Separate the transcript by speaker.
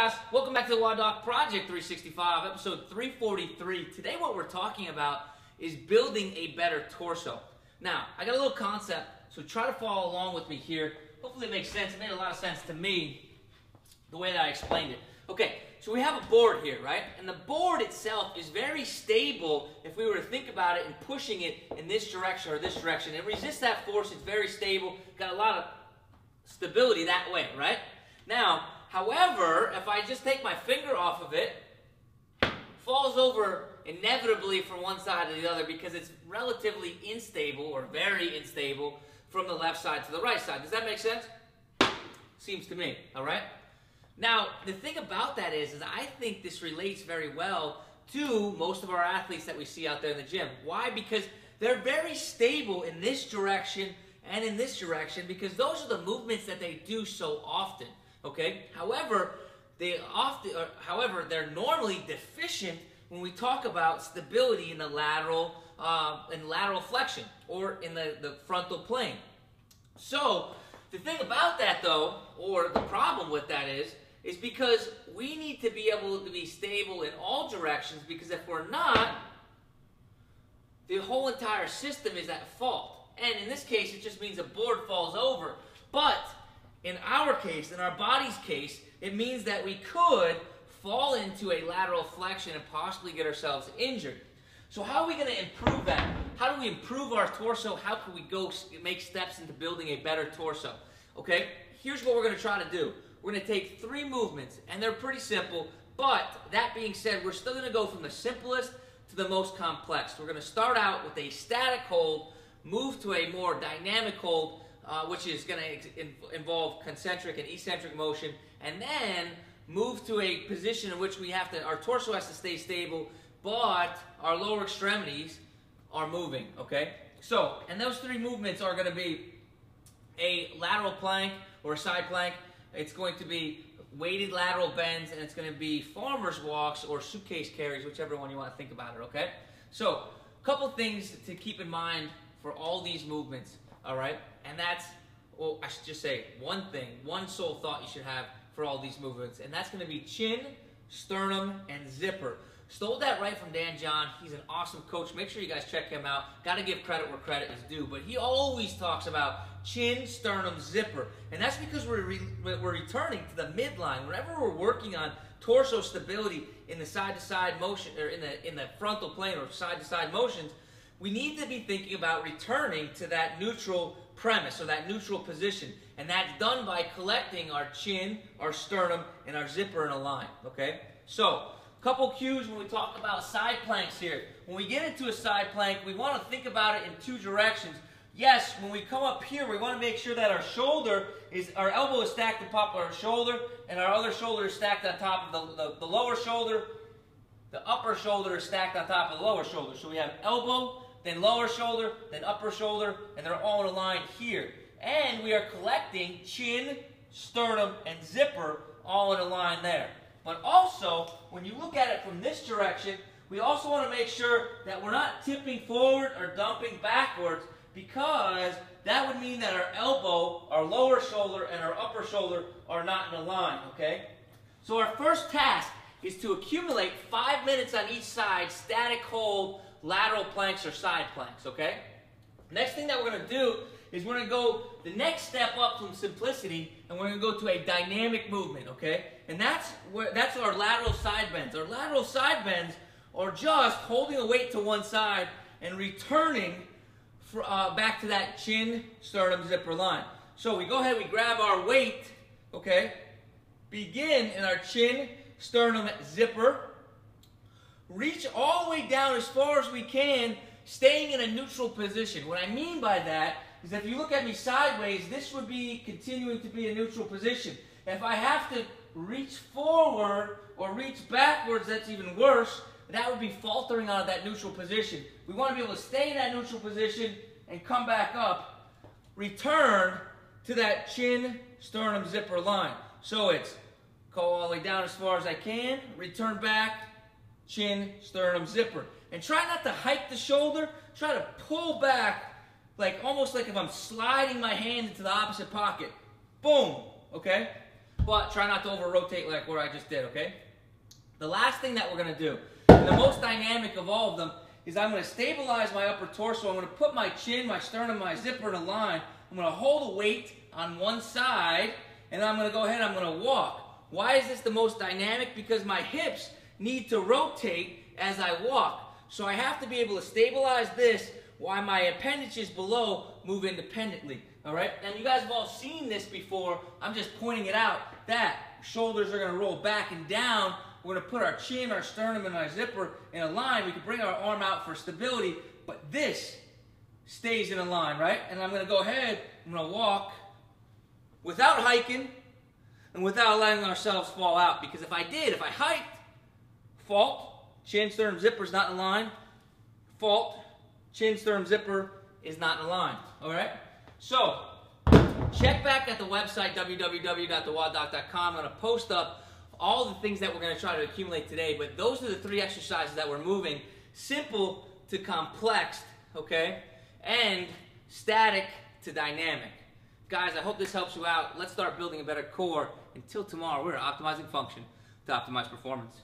Speaker 1: guys, welcome back to the WODdoc Project365, episode 343. Today what we're talking about is building a better torso. Now, I got a little concept, so try to follow along with me here. Hopefully it makes sense. It made a lot of sense to me, the way that I explained it. Okay, so we have a board here, right? And the board itself is very stable if we were to think about it and pushing it in this direction or this direction. It resists that force, it's very stable, got a lot of stability that way, right? Now, however, if I just take my finger off of it, it falls over inevitably from one side to the other because it's relatively unstable or very unstable from the left side to the right side. Does that make sense? Seems to me, all right? Now, the thing about that is I think this relates very well to most of our athletes that we see out there in the gym. Why? Because they're very stable in this direction and in this direction because those are the movements that they do so often. Okay. However, they're normally deficient when we talk about stability in the lateral flexion or in the frontal plane. So the thing about that, though, or the problem with that is because we need to be able to be stable in all directions. Because if we're not, the whole entire system is at fault. And in this case, it just means a board falls over, but in our case, in our body's case, it means that we could fall into a lateral flexion and possibly get ourselves injured. So how are we going to improve that? How do we improve our torso? How can we go make steps into building a better torso? Okay, here's what we're going to try to do. We're going to take 3 movements, and they're pretty simple, but that being said, we're still going to go from the simplest to the most complex. We're going to start out with a static hold, move to a more dynamic hold, which is going to involve concentric and eccentric motion, and then move to a position in which our torso has to stay stable, but our lower extremities are moving, okay? So, and those 3 movements are going to be a lateral plank or a side plank. It's going to be weighted lateral bends, and it's going to be farmer's walks or suitcase carries, whichever one you want to think about it, okay? So, a couple things to keep in mind for all these movements. All right, and that's, well, I should just say one thing, one sole thought you should have for all these movements, and that's going to be chin, sternum, and zipper. Stole that right from Dan John. He's an awesome coach. Make sure you guys check him out. Got to give credit where credit is due, but he always talks about chin, sternum, zipper, and that's because we're returning to the midline. Whenever we're working on torso stability in the side-to-side motion, or in the frontal plane or side-to-side motions, we need to be thinking about returning to that neutral premise or that neutral position. And that's done by collecting our chin, our sternum, and our zipper in a line, okay? So, a couple cues when we talk about side planks here. When we get into a side plank, we want to think about it in 2 directions. Yes, when we come up here, we want to make sure that our elbow is stacked on top of our shoulder, and our other shoulder is stacked on top of the lower shoulder. The upper shoulder is stacked on top of the lower shoulder. So we have elbow, then lower shoulder, then upper shoulder, and they're all in a line here. And we are collecting chin, sternum, and zipper all in a line there. But also, when you look at it from this direction, we also want to make sure that we're not tipping forward or dumping backwards, because that would mean that our elbow, our lower shoulder, and our upper shoulder are not in a line, okay? So our first task is to accumulate 5 minutes on each side, static hold, lateral planks or side planks, okay? Next thing that we're going to do is we're going to go the next step up from simplicity, and we're going to go to a dynamic movement, okay? And that's our lateral side bends. Our lateral side bends are just holding a weight to one side and returning back to that chin, sternum, zipper line. So we go ahead, we grab our weight, okay? Begin in our chin, sternum, zipper. Reach all the way down as far as we can, staying in a neutral position. What I mean by that is that if you look at me sideways, this would be continuing to be a neutral position. If I have to reach forward or reach backwards, that's even worse. That would be faltering out of that neutral position. We want to be able to stay in that neutral position and come back up. Return to that chin, sternum, zipper line. So it's go all the way down as far as I can, return back, chin, sternum, zipper. And try not to hike the shoulder. Try to pull back, almost like if I'm sliding my hand into the opposite pocket. Boom, okay? but try not to over-rotate like what I just did, okay? The last thing that we're going to do, and the most dynamic of all of them, is I'm going to stabilize my upper torso. I'm going to put my chin, my sternum, my zipper in a line. I'm going to hold a weight on one side, and I'm going to go ahead and I'm going to walk. Why is this the most dynamic? Because my hips need to rotate as I walk. So I have to be able to stabilize this while my appendages below move independently. All right? And you guys have all seen this before. I'm just pointing it out. That shoulders are going to roll back and down. We're going to put our chin, our sternum, and our zipper in a line. We can bring our arm out for stability, but this stays in a line, right? And I'm going to go ahead, I'm going to walk without hiking and without letting ourselves fall out. Because if I hiked, fault, chin, sternum, zipper is not in line. Fault, chin, sternum, zipper is not in line, all right? So, check back at the website, www.thewoddoc.com. I'm going to post up all the things that we're going to try to accumulate today, but those are the 3 exercises that we're moving, simple to complex, okay, and static to dynamic. Guys, I hope this helps you out. Let's start building a better core. Until tomorrow, we're optimizing function to optimize performance.